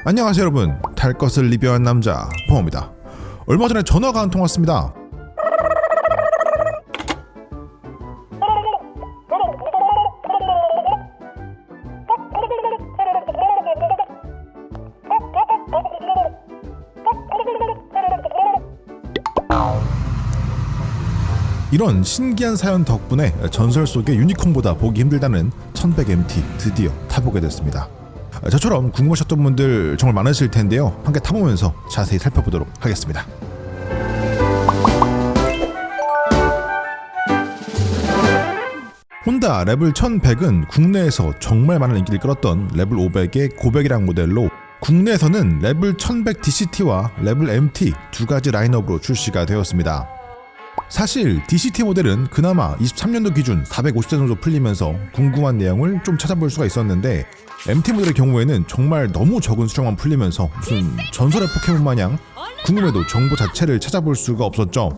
안녕하세요 여러분, 탈 것을 리뷰한 남자 포입니다. 얼마 전에 전화가 한 통 왔습니다. 이런 신기한 사연 덕분에 전설 속의 유니콘보다 보기 힘들다는 1100MT 드디어 타보게 됐습니다. 저처럼 궁금하셨던 분들 정말 많으실 텐데요. 함께 타보면서 자세히 살펴보도록 하겠습니다. 혼다 레벨 1100은 국내에서 정말 많은 인기를 끌었던 레벨 500의 고백이랑 모델로 국내에서는 레벨 1100 DCT와 레벨 MT 두 가지 라인업으로 출시가 되었습니다. 사실 DCT 모델은 그나마 23년도 기준 450대 정도 풀리면서 궁금한 내용을 좀 찾아볼 수가 있었는데 MT 모델의 경우에는 정말 너무 적은 수량만 풀리면서 무슨 전설의 포켓몬 마냥 궁금해도 정보 자체를 찾아볼 수가 없었죠.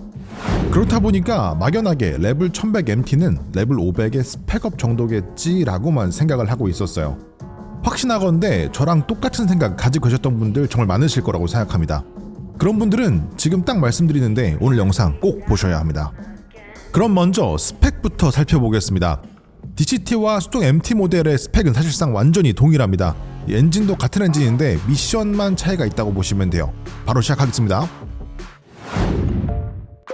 그렇다 보니까 막연하게 레벨 1100MT는 레벨 500의 스펙업 정도겠지라고만 생각을 하고 있었어요. 확신하건대 저랑 똑같은 생각 가지고 계셨던 분들 정말 많으실 거라고 생각합니다. 그런 분들은 지금 딱 말씀드리는데 오늘 영상 꼭 보셔야 합니다. 그럼 먼저 스펙부터 살펴보겠습니다. DCT와 수동 MT 모델의 스펙은 사실상 완전히 동일합니다. 엔진도 같은 엔진인데 미션만 차이가 있다고 보시면 돼요. 바로 시작하겠습니다.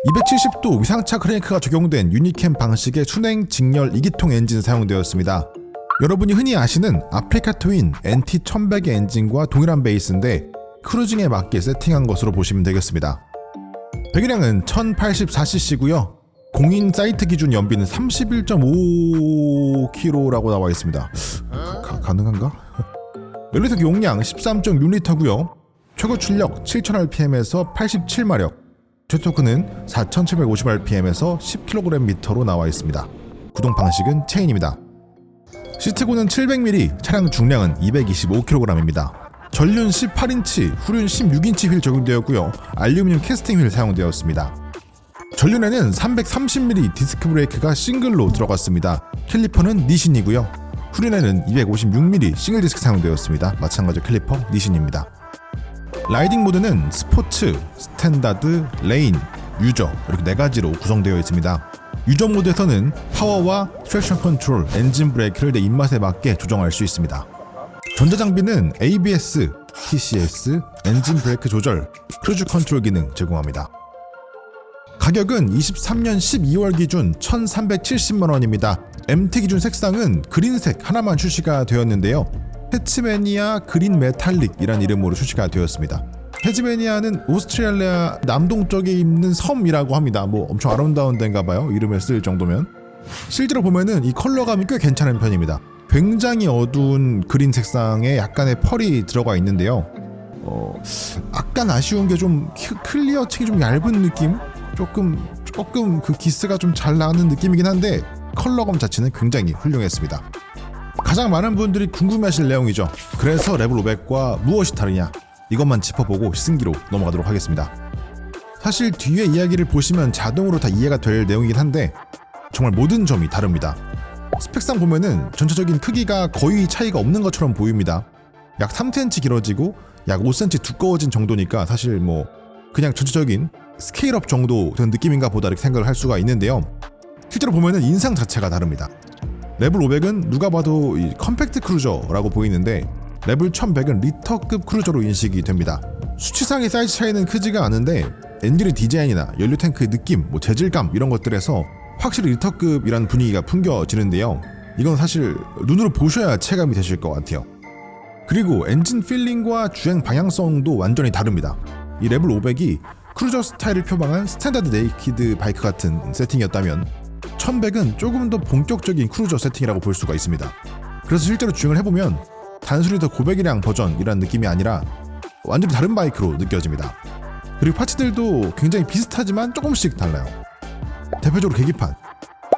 270도 위상차 크랭크가 적용된 유니캠 방식의 순행 직렬 2기통 엔진 사용되었습니다. 여러분이 흔히 아시는 아프리카 트윈 NT1100의 엔진과 동일한 베이스인데 크루징에 맞게 세팅한 것으로 보시면 되겠습니다. 배기량은 1084cc고요. 공인 사이트 기준 연비는 31.5kg라고 나와 있습니다. 가능한가? 연료통 용량 13.6L고요. 최고 출력 7000rpm에서 87마력, 최토크는 4750rpm에서 10kgm로 나와 있습니다. 구동 방식은 체인입니다. 시트고는 700mm, 차량 중량은 225kg입니다. 전륜 18인치, 후륜 16인치 휠 적용되었고요. 알루미늄 캐스팅 휠 사용되었습니다. 전륜에는 330mm 디스크 브레이크가 싱글로 들어갔습니다. 캘리퍼는 니신이고요. 후륜에는 256mm 싱글 디스크 사용되었습니다. 마찬가지로 캘리퍼 니신입니다. 라이딩 모드는 스포츠, 스탠다드, 레인, 유저 이렇게 4가지로 구성되어 있습니다. 유저 모드에서는 파워와 트랙션 컨트롤, 엔진 브레이크를 내 입맛에 맞게 조정할 수 있습니다. 전자장비는 ABS, TCS, 엔진 브레이크 조절, 크루즈 컨트롤 기능 제공합니다. 가격은 23년 12월 기준 1,370만원입니다. MT 기준 색상은 그린색 하나만 출시가 되었는데요. 해치매니아 그린 메탈릭이란 이름으로 출시가 되었습니다. 해치매니아는 오스트레일리아 남동쪽에 있는 섬이라고 합니다. 뭐 엄청 아름다운 데인가봐요. 이름을 쓸 정도면. 실제로 보면은 이 컬러감이 꽤 괜찮은 편입니다. 굉장히 어두운 그린 색상에 약간의 펄이 들어가 있는데요. 약간 아쉬운 게 좀 클리어층이 좀 얇은 느낌? 조금 그 기스가 좀 잘 나는 느낌이긴 한데 컬러감 자체는 굉장히 훌륭했습니다. 가장 많은 분들이 궁금해하실 내용이죠. 그래서 레벨 500과 무엇이 다르냐? 이것만 짚어보고 시승기로 넘어가도록 하겠습니다. 사실 뒤에 이야기를 보시면 자동으로 다 이해가 될 내용이긴 한데 정말 모든 점이 다릅니다. 스펙상 보면은 전체적인 크기가 거의 차이가 없는 것처럼 보입니다. 약 3cm 길어지고 약 5cm 두꺼워진 정도니까 사실 뭐 그냥 전체적인 스케일업 정도 된 느낌인가 보다 이렇게 생각을 할 수가 있는데요. 실제로 보면은 인상 자체가 다릅니다. 레벨 500은 누가 봐도 이 컴팩트 크루저라고 보이는데 레벨 1100은 리터급 크루저로 인식이 됩니다. 수치상의 사이즈 차이는 크지가 않은데 엔진의 디자인이나 연료 탱크의 느낌, 뭐 재질감 이런 것들에서 확실히 리터급이라는 분위기가 풍겨지는데요. 이건 사실 눈으로 보셔야 체감이 되실 것 같아요. 그리고 엔진 필링과 주행 방향성도 완전히 다릅니다. 이 레벨 500이 크루저 스타일을 표방한 스탠다드 네이키드 바이크 같은 세팅이었다면 1100은 조금 더 본격적인 크루저 세팅이라고 볼 수가 있습니다. 그래서 실제로 주행을 해보면 단순히 더 고배기량 버전이라는 느낌이 아니라 완전히 다른 바이크로 느껴집니다. 그리고 파츠들도 굉장히 비슷하지만 조금씩 달라요. 대표적으로 계기판,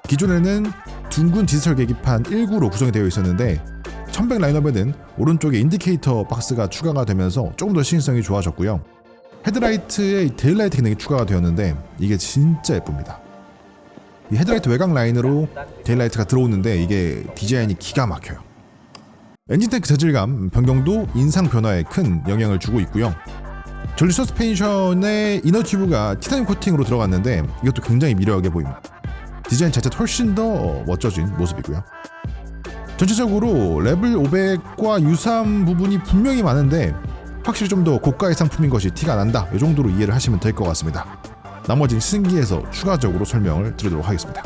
기존에는 둥근 디지털 계기판 19로 구성이 되어 있었는데 1100 라인업에는 오른쪽에 인디케이터 박스가 추가가 되면서 조금 더 시인성이 좋아졌고요. 헤드라이트에 데일라이트 기능이 추가가 되었는데 이게 진짜 예쁩니다. 이 헤드라이트 외곽 라인으로 데일라이트가 들어오는데 이게 디자인이 기가 막혀요. 엔진 탱크 재질감 변경도 인상 변화에 큰 영향을 주고 있고요. 전류 서스펜션에 이너 튜브가 티타늄 코팅으로 들어갔는데 이것도 굉장히 미려하게 보입니다. 디자인 자체도 훨씬 더 멋져진 모습이고요. 전체적으로 레벨 500과 유사한 부분이 분명히 많은데 확실히 좀 더 고가의 상품인 것이 티가 난다, 이 정도로 이해를 하시면 될 것 같습니다. 나머지는 시승기에서 추가적으로 설명을 드리도록 하겠습니다.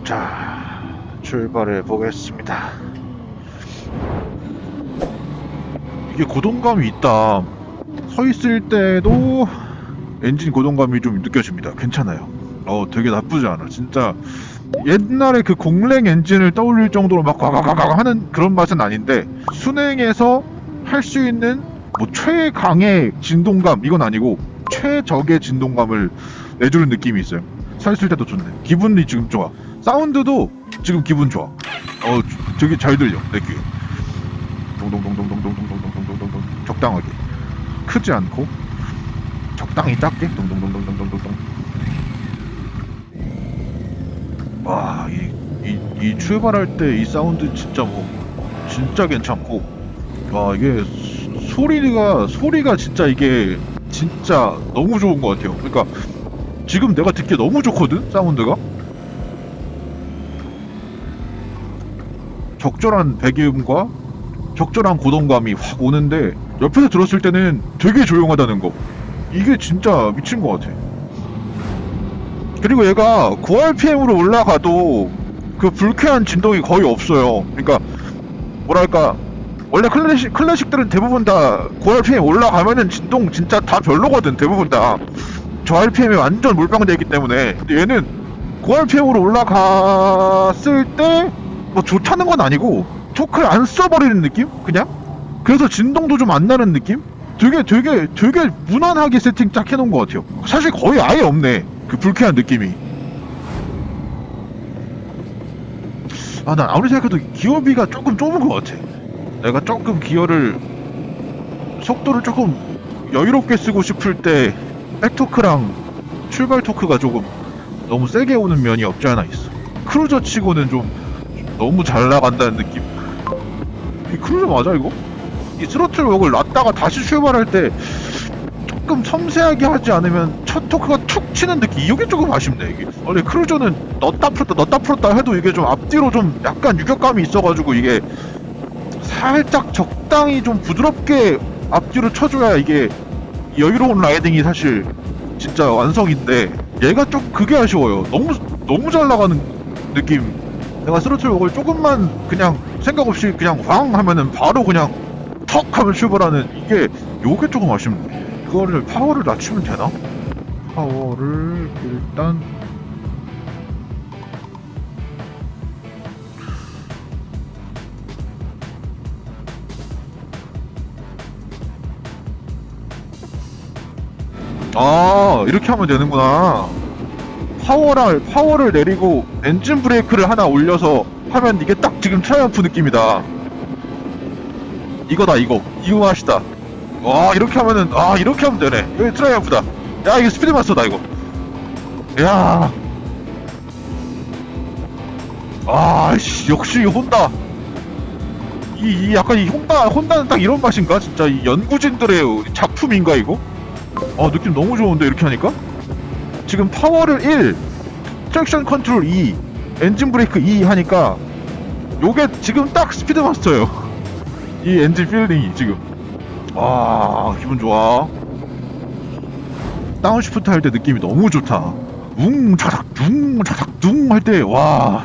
자, 출발해 보겠습니다. 이게 고동감이 있다. 서 있을 때도 엔진 고동감이 좀 느껴집니다. 괜찮아요. 되게 나쁘지 않아. 진짜 옛날에 그 공랭 엔진을 떠올릴 정도로 막 과과과과 하는 그런 맛은 아닌데, 순행에서 할 수 있는 뭐 최강의 진동감 이건 아니고 최적의 진동감을 내주는 느낌이 있어요. 서 있을 때도 좋네. 기분이 지금 좋아. 사운드도 지금 기분 좋아. 되게 잘 들려 내 귀에. 동동동동동동동동동동동동 적당하게, 크지 않고 적당히 작게 동동동동동동동동. 와, 이 출발할 때 이 사운드 진짜 진짜 괜찮고, 와, 이게 소리가 진짜 이게 진짜 너무 좋은 것 같아요. 그러니까 지금 내가 듣기에 너무 좋거든, 사운드가. 적절한 배기음과 적절한 고동감이 확 오는데, 옆에서 들었을 때는 되게 조용하다는 거, 이게 진짜 미친 것 같아. 그리고 얘가 9rpm으로 올라가도 그 불쾌한 진동이 거의 없어요. 그러니까 뭐랄까, 원래 클래식들은 대부분 다 9rpm 올라가면은 진동 진짜 다 별로거든. 대부분 다 저rpm에 완전 몰빵되어 있기 때문에. 근데 얘는 9rpm으로 올라갔을 때 뭐 좋다는 건 아니고 토크를 안 써버리는 느낌? 그냥? 그래서 진동도 좀 안 나는 느낌? 되게 무난하게 세팅 딱 해놓은 것 같아요. 사실 거의 아예 없네, 그 불쾌한 느낌이. 난 아무리 생각해도 기어비가 조금 좁은 것 같아. 내가 조금 속도를 조금 여유롭게 쓰고 싶을 때 백토크랑 출발 토크가 조금 너무 세게 오는 면이 없지 않아 있어. 크루저 치고는 좀 너무 잘 나간다는 느낌? 이 크루저 맞아 이거? 이 스로틀 웍을 놨다가 다시 출발할 때 조금 섬세하게 하지 않으면 첫 토크가 툭 치는 느낌, 이게 조금 아쉽네. 이게 원래 크루저는 넣다 풀었다 해도 이게 좀 앞뒤로 좀 약간 유격감이 있어가지고 이게 살짝 적당히 좀 부드럽게 앞뒤로 쳐줘야 이게 여유로운 라이딩이 사실 진짜 완성인데, 얘가 좀 그게 아쉬워요. 너무 잘 나가는 느낌. 내가 스로틀 웍을 조금만 그냥 생각 없이 그냥 황 하면은 바로 그냥 턱 하면 출발하는, 요게 조금 아쉽네. 이거를 파워를 낮추면 되나? 파워를 일단 이렇게 하면 되는구나. 파워를 내리고 엔진 브레이크를 하나 올려서 하면 이게 딱 지금 트라이언프 느낌이다. 이거다, 이거 맛이다. 와, 이렇게 하면 되네. 여기 트라이언프다. 야, 이거 스피드마스터다 이거. 야, 역시 혼다. 약간 이 혼다는 딱 이런 맛인가? 진짜 이 연구진들의 작품인가 이거? 느낌 너무 좋은데 이렇게 하니까? 지금 파워를 1, 트랙션 컨트롤 2, 엔진 브레이크 2 하니까 요게 지금 딱 스피드 마스터예요. 이 엔진 필링이 지금. 기분 좋아. 다운시프트 할 때 느낌이 너무 좋다. 자작 둥 할 때, 와,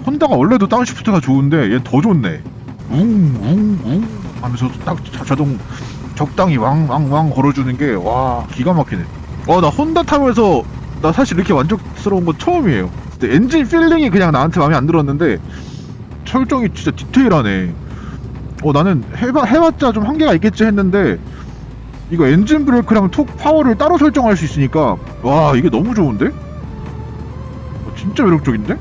혼다가 원래도 다운시프트가 좋은데 얘는 더 좋네. 하면서 딱 자동 적당히 왕 걸어주는 게, 와, 기가 막히네. 나 혼다 타면서 나 사실 이렇게 만족스러운 건 처음이에요. 근데 엔진 필링이 그냥 나한테 마음에 안 들었는데 설정이 진짜 디테일하네. 나는 해봤자 좀 한계가 있겠지 했는데, 이거 엔진 브레이크랑 톡 파워를 따로 설정할 수 있으니까, 와, 이게 너무 좋은데? 진짜 매력적인데?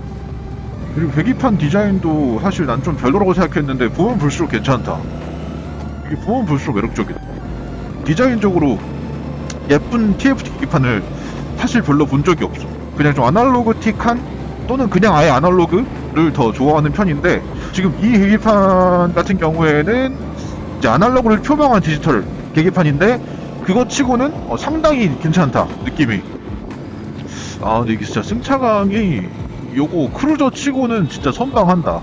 그리고 계기판 디자인도 사실 난 좀 별로라고 생각했는데 보면 볼수록 괜찮다. 이게 보면 볼수록 매력적이다. 디자인적으로 예쁜 TFT 계기판을 사실 별로 본 적이 없어. 그냥 좀 아날로그틱한 또는 그냥 아예 아날로그를 더 좋아하는 편인데, 지금 이 계기판 같은 경우에는 이제 아날로그를 표방한 디지털 계기판인데 그거 치고는 상당히 괜찮다 느낌이. 근데 이게 진짜 승차감이 요거 크루저 치고는 진짜 선방한다.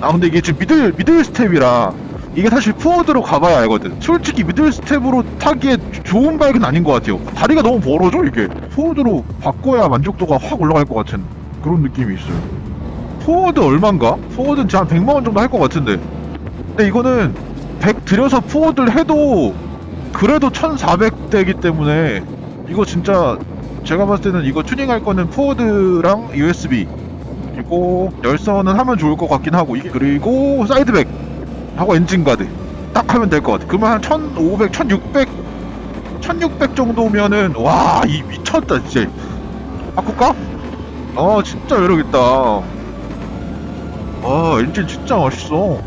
근데 이게 지금 미들 스텝이라 이게 사실 포워드로 가봐야 알거든. 솔직히 미들 스텝으로 타기에 좋은 바이크는 아닌 것 같아요. 다리가 너무 벌어져 이게. 포워드로 바꿔야 만족도가 확 올라갈 것 같은 그런 느낌이 있어요. 포워드 얼만가? 포워드는 진짜 한 100만원 정도 할 것 같은데, 근데 이거는 100 들여서 포워드를 해도 그래도 1400대이기 때문에 이거 진짜 제가 봤을 때는 이거 튜닝할 거는 포워드랑 USB 그리고 열선은 하면 좋을 것 같긴 하고, 이게 그리고 사이드백 하고 엔진 가드 딱 하면 될 것 같아. 그러면 한 1500, 1600 정도면은 와, 이 미쳤다 진짜. 바꿀까? 진짜 매력있다. 엔진 진짜 멋있어.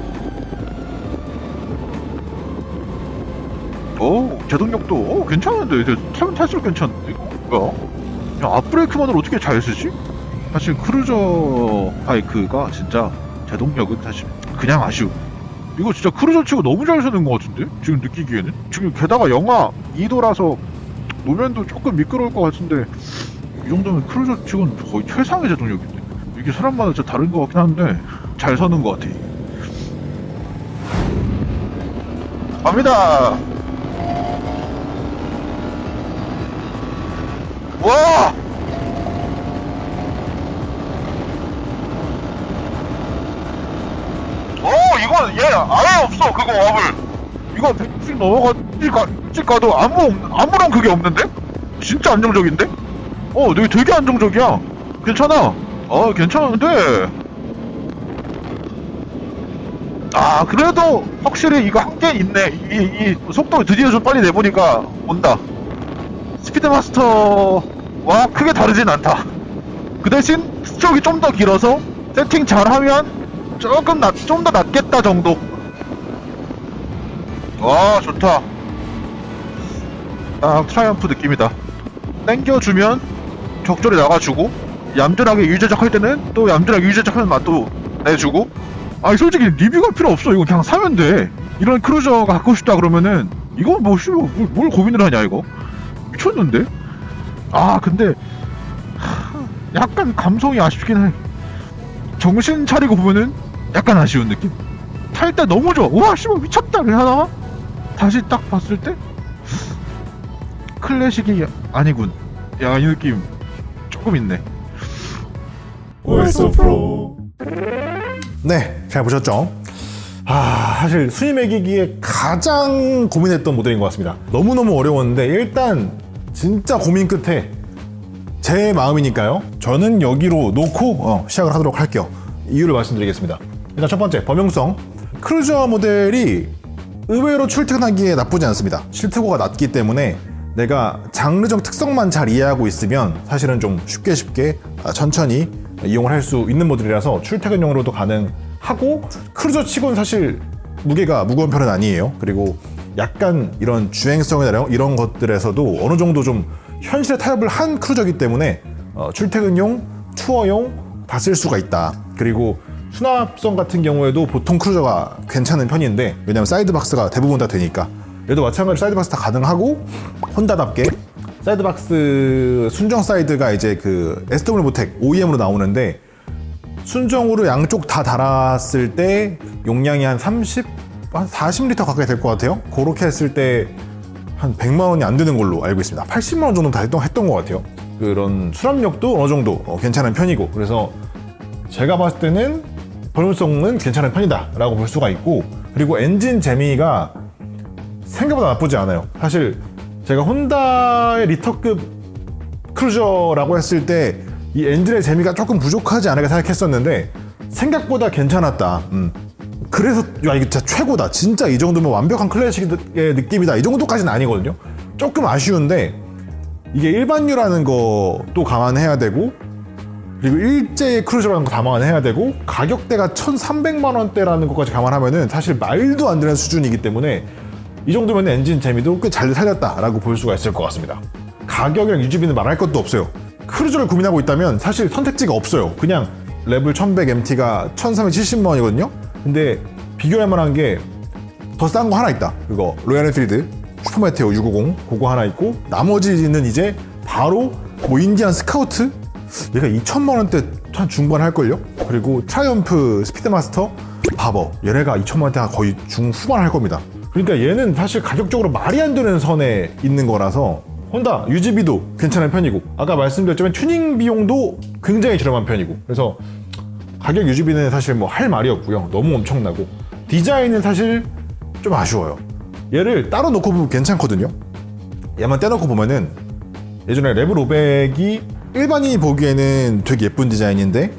제동력도 괜찮은데. 타면 탈수록 괜찮은데 이거 뭐야? 야, 앞브레이크만으로 어떻게 잘 쓰지? 사실 크루저 바이크가 진짜 제동력은 사실 그냥 아쉬워. 이거 진짜 크루저 치고 너무 잘 쓰는 것 같은데? 지금 느끼기에는? 지금 게다가 영하 2도라서 노면도 조금 미끄러울 것 같은데, 이 정도면 크루저 치고는 거의 최상의 제동력인데? 이게 사람마다 진짜 다른 것 같긴 한데 잘 서는 것 같아. 갑니다. 와! 이건 얘 아예 없어. 그거 와블 이거 100씩 넘어가지 가도 아무런 그게 없는데? 진짜 안정적인데? 되게 안정적이야. 괜찮아. 괜찮은데. 그래도 확실히 이거 한계 있네. 이 속도 드디어 좀 빨리 내보니까 온다. 스피드마스터와 크게 다르진 않다. 그 대신 스트로크가 좀 더 길어서 세팅 잘하면 좀 더 낫겠다 정도. 와, 좋다. 트라이언프 느낌이다. 땡겨주면 적절히 나가주고, 얌전하게 유재작 할 때는 또 얌전하게 유재작 하는 맛도 내주고. 솔직히 리뷰가 필요 없어. 이거 그냥 사면 돼. 이런 크루저가 갖고 싶다 그러면은 이거 뭘 고민을 하냐 이거. 미쳤는데? 근데 약간 감성이 아쉽긴 해. 정신 차리고 보면은 약간 아쉬운 느낌? 탈 때 너무 좋아. 우와 씨발 미쳤다 그러다가 다시 딱 봤을 때 클래식이 아니군. 이 느낌 조금 있네. OS 프로. 네, 잘 보셨죠? 사실 순위 매기기에 가장 고민했던 모델인 것 같습니다. 너무너무 어려웠는데 일단 진짜 고민 끝에 제 마음이니까요, 저는 여기로 놓고 시작을 하도록 할게요. 이유를 말씀드리겠습니다. 일단 첫 번째, 범용성. 크루저 모델이 의외로 출퇴근하기에 나쁘지 않습니다. 실트고가 낮기 때문에 내가 장르적 특성만 잘 이해하고 있으면 사실은 좀 쉽게 천천히 이용을 할 수 있는 모델이라서 출퇴근용으로도 가능하고, 크루저 치고는 사실 무게가 무거운 편은 아니에요. 그리고 약간 이런 주행성이나 이런 것들에서도 어느 정도 좀 현실에 타협을 한 크루저이기 때문에 출퇴근용, 투어용 다 쓸 수가 있다. 그리고 수납성 같은 경우에도 보통 크루저가 괜찮은 편인데, 왜냐면 사이드박스가 대부분 다 되니까. 얘도 마찬가지로 사이드박스 다 가능하고, 혼다답게 사이드박스 순정 사이드가 이제 그 SW 모텍 OEM으로 나오는데, 순정으로 양쪽 다 달았을 때 용량이 한 40리터 가까이 될 것 같아요. 그렇게 했을 때 한 100만 원이 안 되는 걸로 알고 있습니다. 80만 원 정도 다 했던 것 같아요. 그런 수납력도 어느 정도 괜찮은 편이고, 그래서 제가 봤을 때는 범용성은 괜찮은 편이다 라고 볼 수가 있고, 그리고 엔진 재미가 생각보다 나쁘지 않아요. 사실 제가 혼다의 리터급 크루저라고 했을 때 이 엔진의 재미가 조금 부족하지 않을까 생각했었는데 생각보다 괜찮았다. 그래서 이게 진짜 최고다, 진짜 이 정도면 완벽한 클래식의 느낌이다, 이 정도까지는 아니거든요. 조금 아쉬운데 이게 일반유라는 것도 감안해야 되고, 그리고 일제의 크루저라는 거 감안해야 되고, 가격대가 1,300만 원대라는 것까지 감안하면은 사실 말도 안 되는 수준이기 때문에 이 정도면 엔진 재미도 꽤 잘 살렸다라고 볼 수가 있을 것 같습니다. 가격이랑 유지비는 말할 것도 없어요. 크루저를 고민하고 있다면 사실 선택지가 없어요. 그냥 레벨 1100MT가 1370만 원이거든요. 근데 비교할 만한 게 더 싼 거 하나 있다. 그거 로얄 엔필드 슈퍼메테오 650 그거 하나 있고, 나머지는 이제 바로 뭐 인디안 스카우트, 얘가 2천만 원대 한 중반 할걸요. 그리고 트라이엄프 스피드마스터 바버, 얘네가 2천만 원대 거의 중후반 할 겁니다. 그러니까 얘는 사실 가격적으로 말이 안 되는 선에 있는 거라서 혼다 유지비도 괜찮은 편이고, 아까 말씀드렸지만 튜닝 비용도 굉장히 저렴한 편이고, 그래서 가격 유지비는 사실 뭐 할 말이 없고요. 너무 엄청나고, 디자인은 사실 좀 아쉬워요. 얘를 따로 놓고 보면 괜찮거든요. 얘만 떼놓고 보면은 예전에 레벨 500이 일반인이 보기에는 되게 예쁜 디자인인데,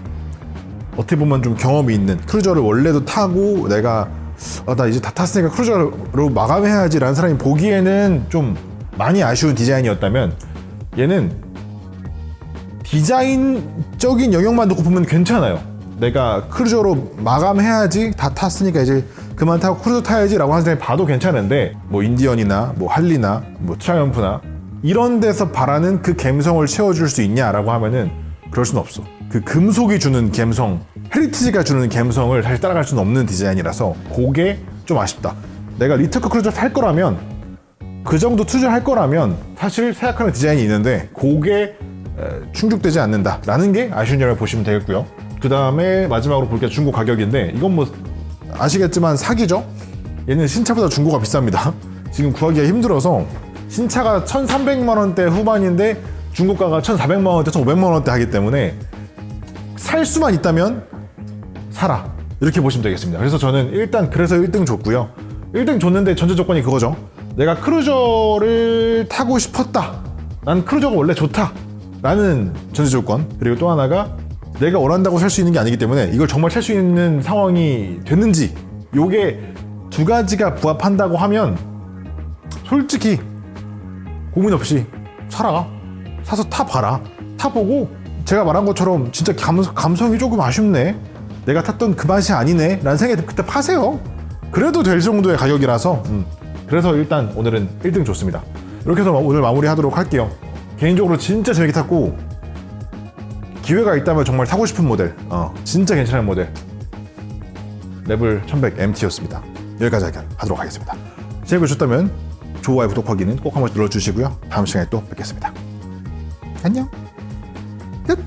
어떻게 보면 좀 경험이 있는, 크루저를 원래도 타고 내가 나 이제 다 탔으니까 크루저로 마감해야지 라는 사람이 보기에는 좀 많이 아쉬운 디자인이었다면, 얘는 디자인적인 영역만 놓고 보면 괜찮아요. 내가 크루저로 마감해야지, 다 탔으니까 이제 그만 타고 크루저 타야지 라고 하는 사람이 봐도 괜찮은데, 뭐 인디언이나 뭐 할리나 뭐 트라이엄프나 이런 데서 바라는 그 감성을 채워줄 수 있냐라고 하면은 그럴 수는 없어. 그 금속이 주는 감성, 헤리티지가 주는 감성을 사실 따라갈 수는 없는 디자인이라서 그게 좀 아쉽다. 내가 리터크 크루저 살 거라면, 그 정도 투자할 거라면 사실 생각하는 디자인이 있는데 그게 충족되지 않는다라는 게 아쉬운 점을 보시면 되겠고요. 그 다음에 마지막으로 볼 게 중고 가격인데, 이건 뭐 아시겠지만 사기죠? 얘는 신차보다 중고가 비쌉니다. 지금 구하기가 힘들어서 신차가 1,300만 원대 후반인데 중고가가 1,400만 원대, 1,500만 원대 하기 때문에 살 수만 있다면 사라, 이렇게 보시면 되겠습니다. 그래서 저는 일단 그래서 1등 줬고요. 1등 줬는데 전제 조건이 그거죠. 내가 크루저를 타고 싶었다, 난 크루저가 원래 좋다 라는 전제 조건, 그리고 또 하나가 내가 원한다고 살 수 있는 게 아니기 때문에 이걸 정말 살 수 있는 상황이 됐는지, 요게 두 가지가 부합한다고 하면 솔직히 고민 없이 사라. 사서 타봐라. 타보고 제가 말한 것처럼 진짜 감성이 조금 아쉽네, 내가 탔던 그 맛이 아니네 라는 생각이 그때 파세요. 그래도 될 정도의 가격이라서 그래서 일단 오늘은 1등 줬습니다. 이렇게 해서 오늘 마무리 하도록 할게요. 개인적으로 진짜 재밌게 탔고, 기회가 있다면 정말 타고 싶은 모델, 진짜 괜찮은 모델 레벨 1100 MT였습니다. 여기까지 하도록 하겠습니다. 재밌게 보셨다면 좋아요, 구독하기는 꼭 한번 눌러주시고요. 다음 시간에 또 뵙겠습니다. 안녕. 끝.